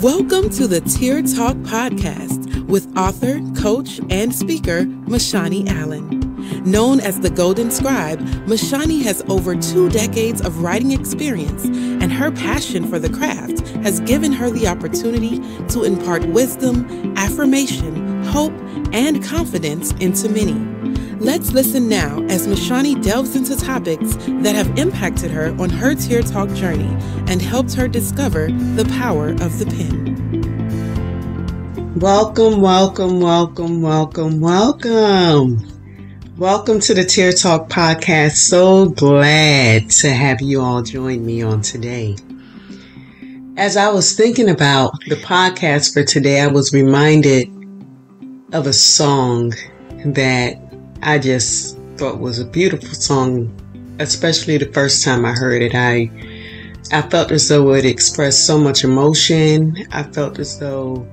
Welcome to the Tear Talk podcast with author, coach, and speaker MaShani Allen. Known as the Golden Scribe, MaShani has over 2 decades of writing experience, and her passion for the craft has given her the opportunity to impart wisdom, affirmation, hope, and confidence into many. Let's listen now as MaShani delves into topics that have impacted her on her Tear Talk journey and helped her discover the power of the pen. Welcome, welcome, welcome, welcome, welcome. Welcome to the Tear Talk podcast. So glad to have you all join me on today. As I was thinking about the podcast for today, I was reminded of a song that I just thought was a beautiful song, especially the first time I heard it. I felt as though it expressed so much emotion. I felt as though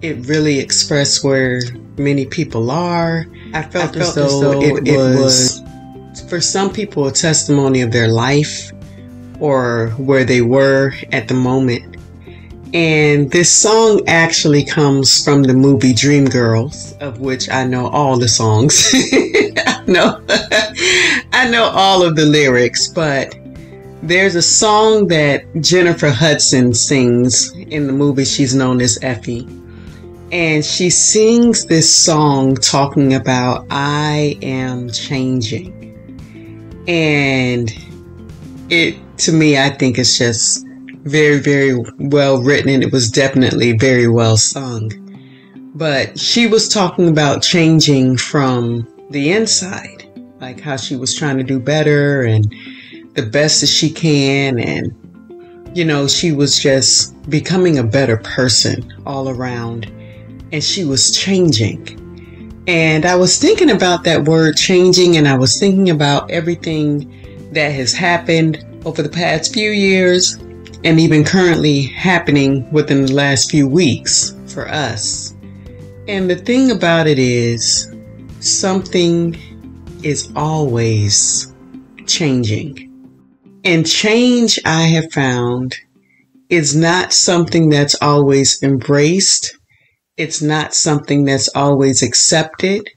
it really expressed where many people are. I felt as though it was, for some people, a testimony of their life or where they were at the moment. And this song actually comes from the movie Dreamgirls, of which I know all the songs. I know all of the lyrics, but there's a song that Jennifer Hudson sings in the movie. She's known as Effie. And she sings this song talking about, I am changing. And it, to me, I think it's just very, very well written, and it was definitely very well sung. But she was talking about changing from the inside, like how she was trying to do better and the best that she can. And, you know, she was just becoming a better person all around, and she was changing. And I was thinking about that word changing, and I was thinking about everything that has happened over the past few years and even currently happening within the last few weeks for us. And the thing about it is, something is always changing. And change, I have found, is not something that's always embraced. It's not something that's always accepted.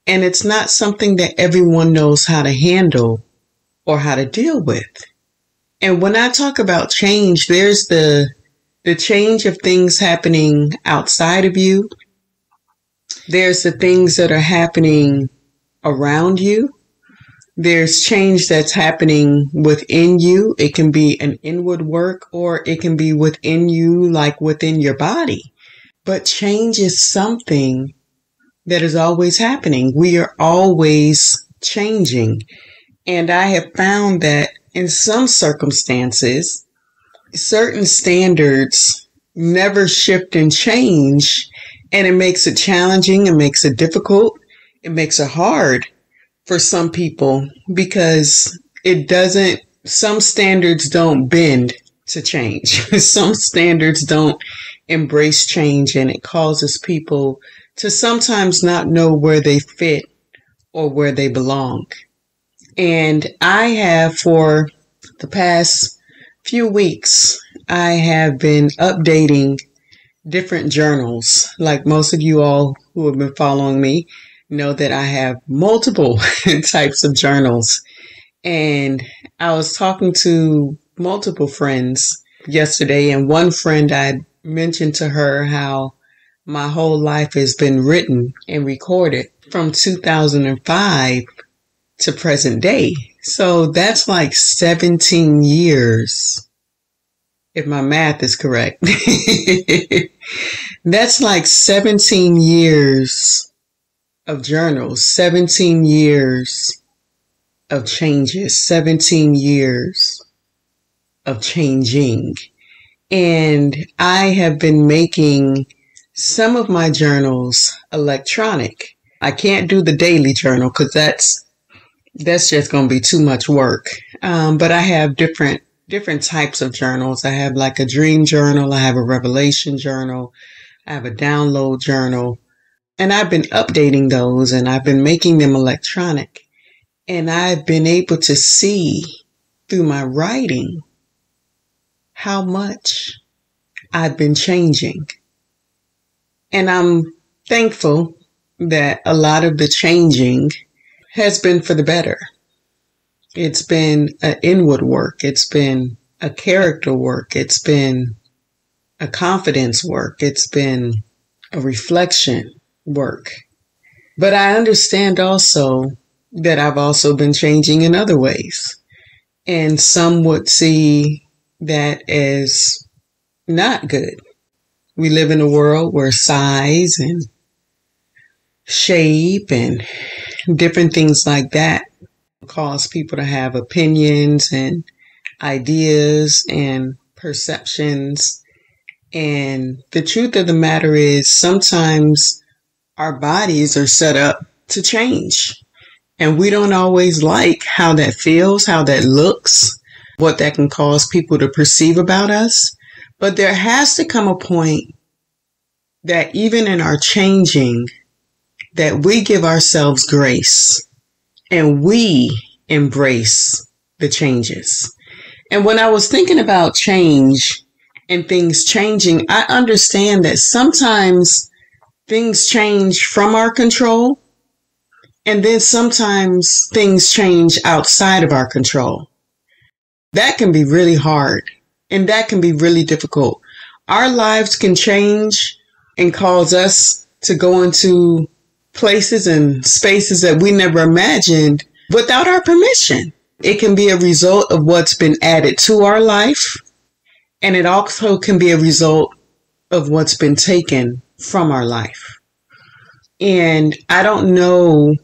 And it's not something that everyone knows how to handle or how to deal with. And when I talk about change, there's the change of things happening outside of you. There's the things that are happening around you. There's change that's happening within you. It can be an inward work, or it can be within you, like within your body. But change is something that is always happening. We are always changing. And I have found that in some circumstances, certain standards never shift and change, and it makes it challenging, it makes it difficult, it makes it hard for some people, because some standards don't bend to change. Some standards don't embrace change, and it causes people to sometimes not know where they fit or where they belong. And I have, for the past few weeks, I have been updating different journals. Like most of you all who have been following me know that I have multiple types of journals. And I was talking to multiple friends yesterday, and one friend, I mentioned to her how my whole life has been written and recorded from 2005 to present day. So that's like 17 years, if my math is correct. That's like 17 years of journals, 17 years of changes, 17 years of changing. And I have been making some of my journals electronic. I can't do the daily journal because that's just going to be too much work. But I have different types of journals. I have like a dream journal. I have a revelation journal. I have a download journal. And I've been updating those, and I've been making them electronic. And I've been able to see through my writing how much I've been changing. And I'm thankful that a lot of the changing has been for the better. It's been an inward work. It's been a character work. It's been a confidence work. It's been a reflection work. But I understand also that I've also been changing in other ways. And some would see that as not good. We live in a world where size and shape and different things like that cause people to have opinions and ideas and perceptions. And the truth of the matter is sometimes our bodies are set up to change. And we don't always like how that feels, how that looks, what that can cause people to perceive about us. But there has to come a point that even in our changing, that we give ourselves grace and we embrace the changes. And when I was thinking about change and things changing, I understand that sometimes things change from our control, and then sometimes things change outside of our control. That can be really hard, and that can be really difficult. Our lives can change and cause us to go into places and spaces that we never imagined without our permission. It can be a result of what's been added to our life, and it also can be a result of what's been taken from our life. And I don't know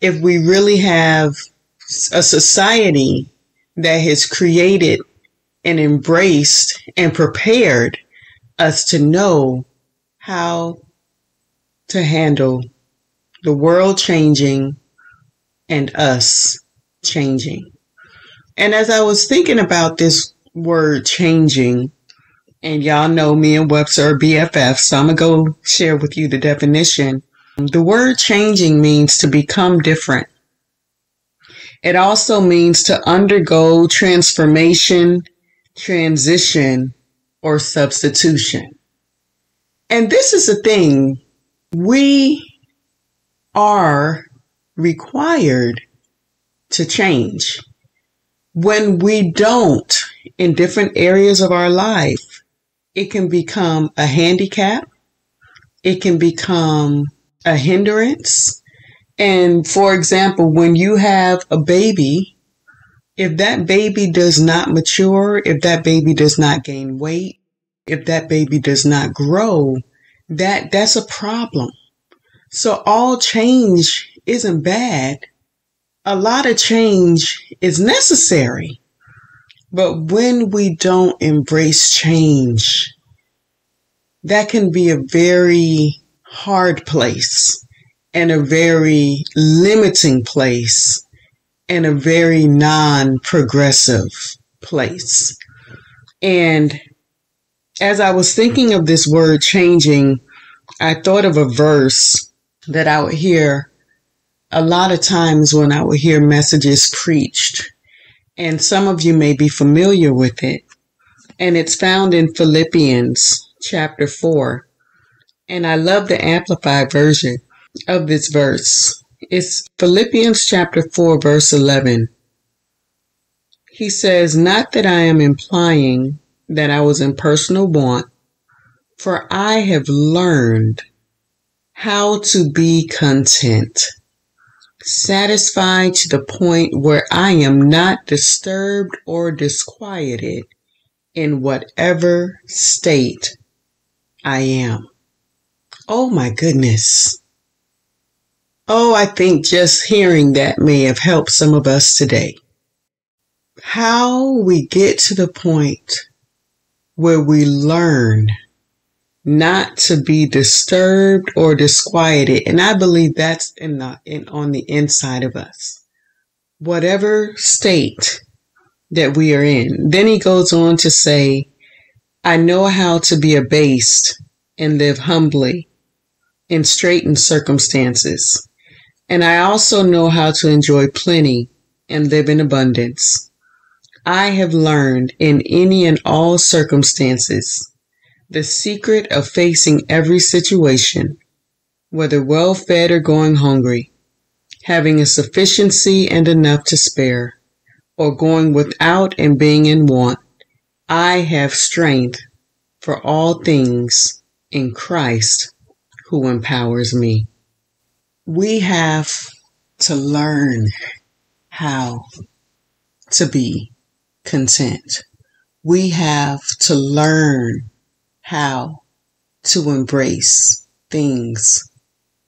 if we really have a society that has created and embraced and prepared us to know how to handle the world changing and us changing. And as I was thinking about this word changing, and y'all know me and Webster are BFFs, so I'm going to go share with you the definition. The word changing means to become different. It also means to undergo transformation, transition, or substitution. And this is the thing, we are required to change. When we don't, in different areas of our life, it can become a handicap. It can become a hindrance. And for example, when you have a baby, if that baby does not mature, if that baby does not gain weight, if that baby does not grow, that's a problem. So all change isn't bad. A lot of change is necessary. But when we don't embrace change, that can be a very hard place and a very limiting place and a very non-progressive place. And as I was thinking of this word changing, I thought of a verse that I would hear a lot of times when I would hear messages preached. And some of you may be familiar with it. And it's found in Philippians chapter 4. And I love the amplified version of this verse. It's Philippians chapter 4, verse 11. He says, "Not that I am implying that I was in personal want, for I have learned how to be content, satisfied to the point where I am not disturbed or disquieted in whatever state I am." Oh my goodness. Oh, I think just hearing that may have helped some of us today. How we get to the point where we learn not to be disturbed or disquieted. And I believe that's on the inside of us. Whatever state that we are in. Then he goes on to say, "I know how to be abased and live humbly in straitened circumstances. And I also know how to enjoy plenty and live in abundance. I have learned in any and all circumstances The secret of facing every situation, whether well-fed or going hungry, having a sufficiency and enough to spare, or going without and being in want, I have strength for all things in Christ who empowers me. We have to learn how to be content. We have to learn how to embrace things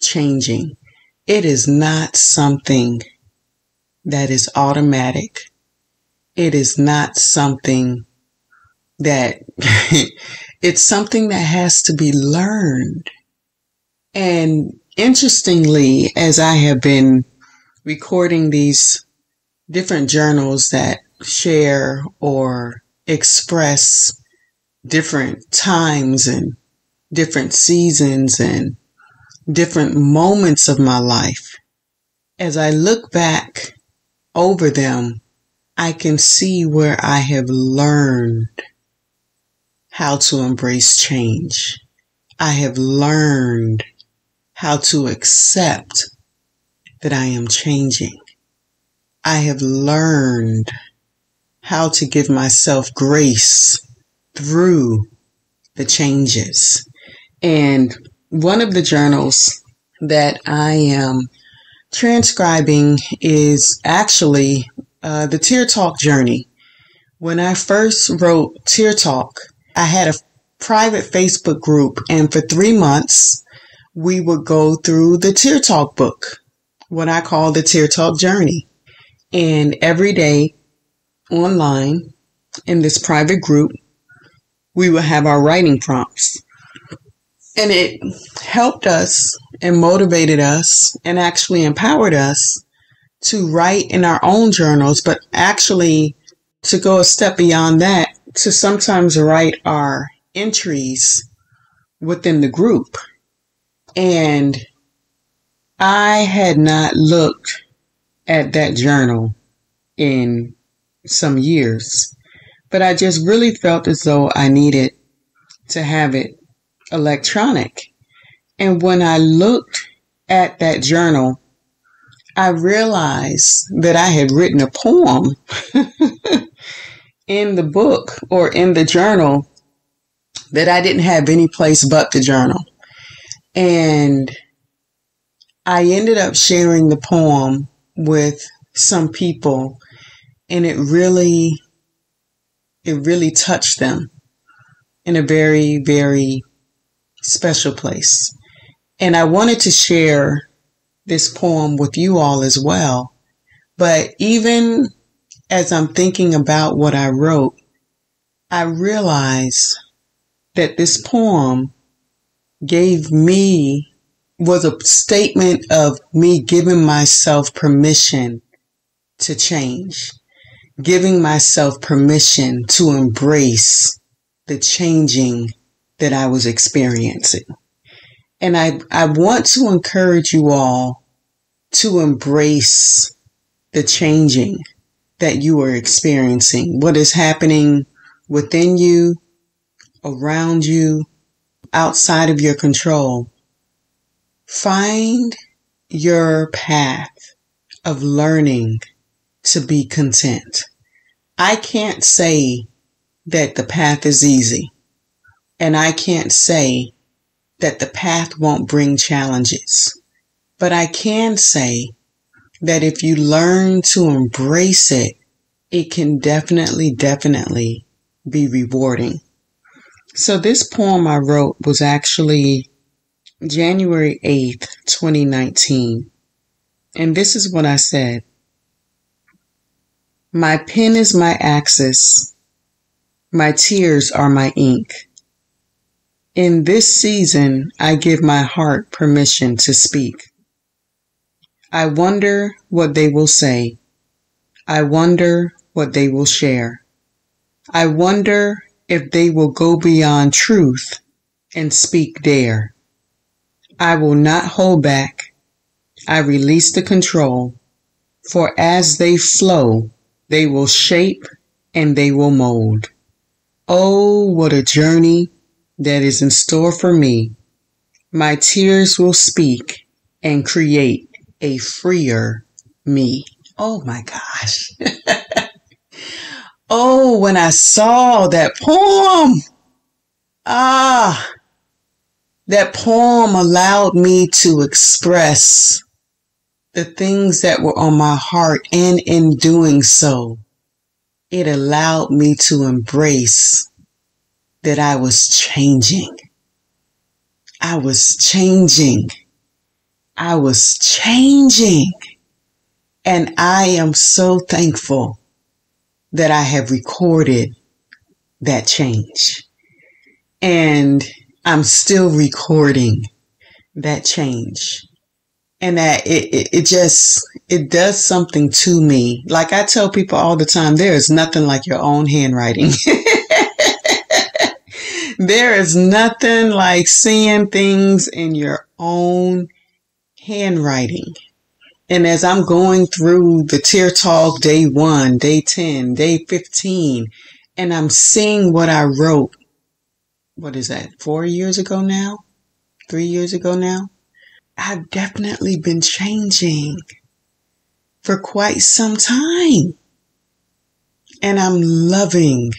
changing. It is not something that is automatic. It is not something that it's something that has to be learned. And interestingly, as I have been recording these different journals that share or express different times and different seasons and different moments of my life, as I look back over them, I can see where I have learned how to embrace change. I have learned how to accept that I am changing. I have learned how to give myself grace through the changes. And one of the journals that I am transcribing is actually the Tear Talk journey. When I first wrote Tear Talk, I had a private Facebook group, and for 3 months, we would go through the Tear Talk book, what I call the Tear Talk journey. And every day online in this private group, we would have our writing prompts. And it helped us and motivated us and actually empowered us to write in our own journals, but actually to go a step beyond that, to sometimes write our entries within the group. And I had not looked at that journal in some years, but I just really felt as though I needed to have it electronic. And when I looked at that journal, I realized that I had written a poem in the book or in the journal that I didn't have any place but the journal. And I ended up sharing the poem with some people, and it really touched them in a very, very special place. And I wanted to share this poem with you all as well. But even as I'm thinking about what I wrote, I realized that this poem was a statement of me giving myself permission to change, giving myself permission to embrace the changing that I was experiencing. And I want to encourage you all to embrace the changing that you are experiencing, what is happening within you, around you, outside of your control. Find your path of learning to be content. I can't say that the path is easy, and I can't say that the path won't bring challenges, but I can say that if you learn to embrace it, it can definitely be rewarding. So this poem I wrote was actually January 8th, 2019. And this is what I said. My pen is my axis. My tears are my ink. In this season, I give my heart permission to speak. I wonder what they will say. I wonder what they will share. I wonder if they will go beyond truth and speak dare. I will not hold back. I release the control, for as they flow, they will shape and they will mold. Oh, what a journey that is in store for me, my tears will speak and create a freer me. Oh my gosh. Oh, when I saw that poem, that poem allowed me to express the things that were on my heart, and in doing so, it allowed me to embrace that I was changing. I was changing. I was changing. And I am so thankful that I have recorded that change. And I'm still recording that change. And that it does something to me. Like I tell people all the time, there is nothing like your own handwriting. There is nothing like seeing things in your own handwriting. And as I'm going through the Tear Talk day 1, day 10, day 15, and I'm seeing what I wrote, what is that, 4 years ago now? 3 years ago now? I've definitely been changing for quite some time. And I'm loving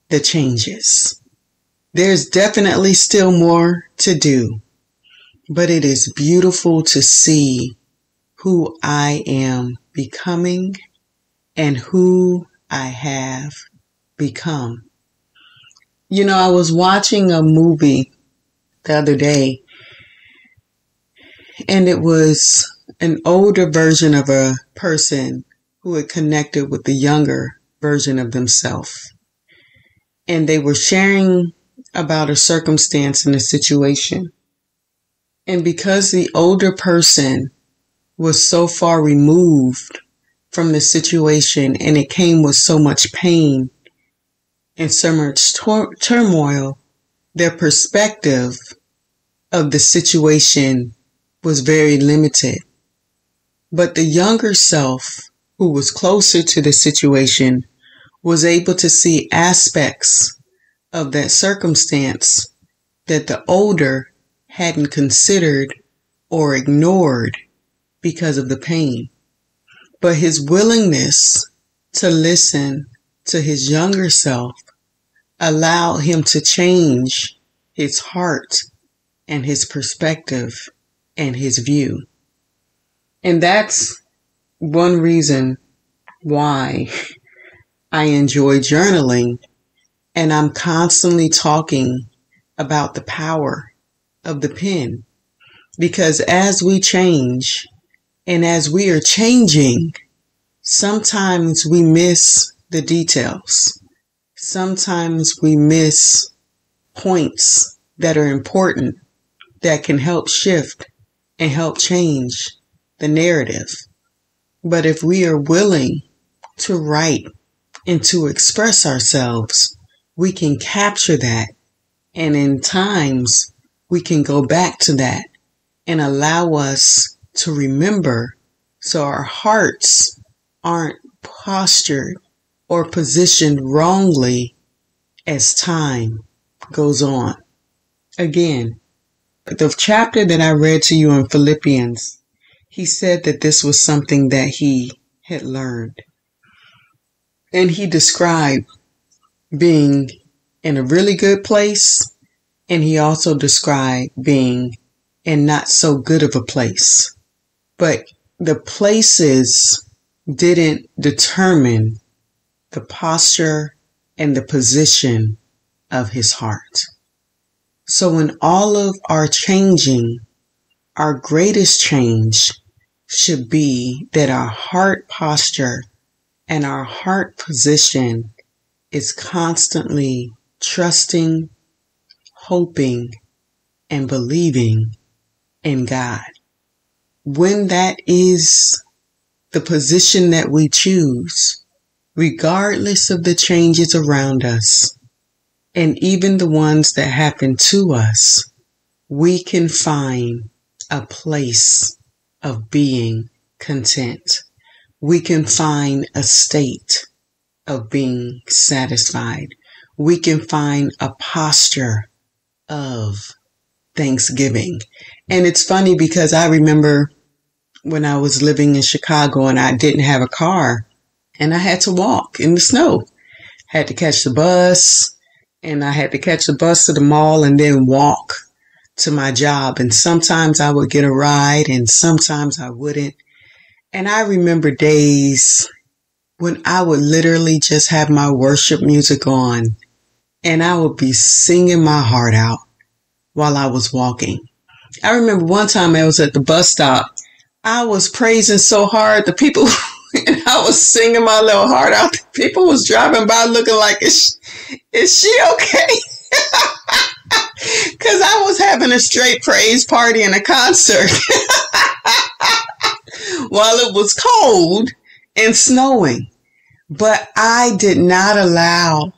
the changes. There's definitely still more to do, but it is beautiful to see who I am becoming and who I have become. You know, I was watching a movie the other day, and it was an older version of a person who had connected with the younger version of themselves. And they were sharing about a circumstance and a situation. And because the older person was so far removed from the situation, and it came with so much pain and so much turmoil, their perspective of the situation was very limited. But the younger self, who was closer to the situation, was able to see aspects of that circumstance that the older hadn't considered or ignored because of the pain. But his willingness to listen to his younger self allowed him to change his heart and his perspective and his view. And that's one reason why I enjoy journaling, and I'm constantly talking about the power of the pen. Because as we change, and as we are changing, sometimes we miss the details. Sometimes we miss points that are important, that can help shift and help change the narrative. But if we are willing to write and to express ourselves, we can capture that. And in times, we can go back to that and allow us to remember, so our hearts aren't postured or positioned wrongly as time goes on. Again, the chapter that I read to you in Philippians, he said that this was something that he had learned. And he described being in a really good place, and he also described being in not so good of a place. But the places didn't determine the posture and the position of his heart. So in all of our changing, our greatest change should be that our heart posture and our heart position is constantly trusting, hoping, and believing in God. When that is the position that we choose, regardless of the changes around us, and even the ones that happen to us, we can find a place of being content. We can find a state of being satisfied. We can find a posture of Thanksgiving. And it's funny because I remember when I was living in Chicago and I didn't have a car and I had to walk in the snow. Had to catch the bus, and I had to catch the bus to the mall and then walk to my job. And sometimes I would get a ride and sometimes I wouldn't. And I remember days when I would literally just have my worship music on and I would be singing my heart out while I was walking. I remember one time I was at the bus stop. I was praising so hard. The people, and I was singing my little heart out. The people was driving by looking like, is she okay? Because I was having a straight praise party and a concert while it was cold and snowing. But I did not allow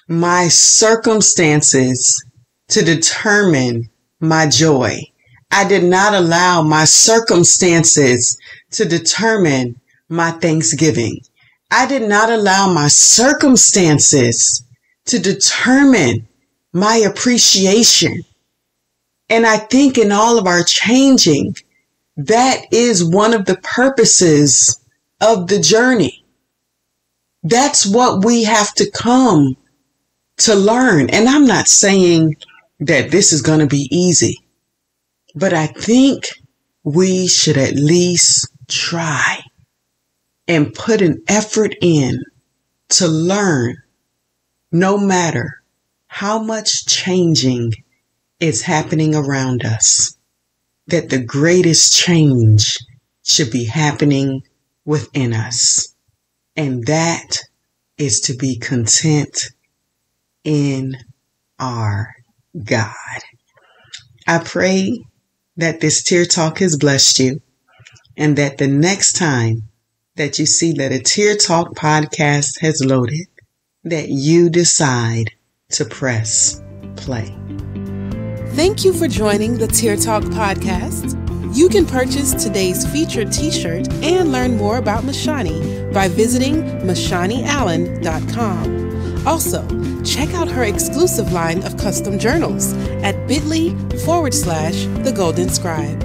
my circumstances to determine my joy. I did not allow my circumstances to determine my Thanksgiving. I did not allow my circumstances to determine my appreciation. And I think in all of our changing, that is one of the purposes of the journey. That's what we have to come to learn. And I'm not saying that this is going to be easy, but I think we should at least try and put an effort in to learn, no matter how much changing is happening around us, that the greatest change should be happening within us. And that is to be content in our God. I pray that this Tear Talk has blessed you and that the next time that you see that a Tear Talk podcast has loaded, that you decide to press play. Thank you for joining the Tear Talk podcast. You can purchase today's featured t-shirt and learn more about MaShani by visiting MaShaniAllen.com. Also, check out her exclusive line of custom journals at bit.ly/The Golden Scribe.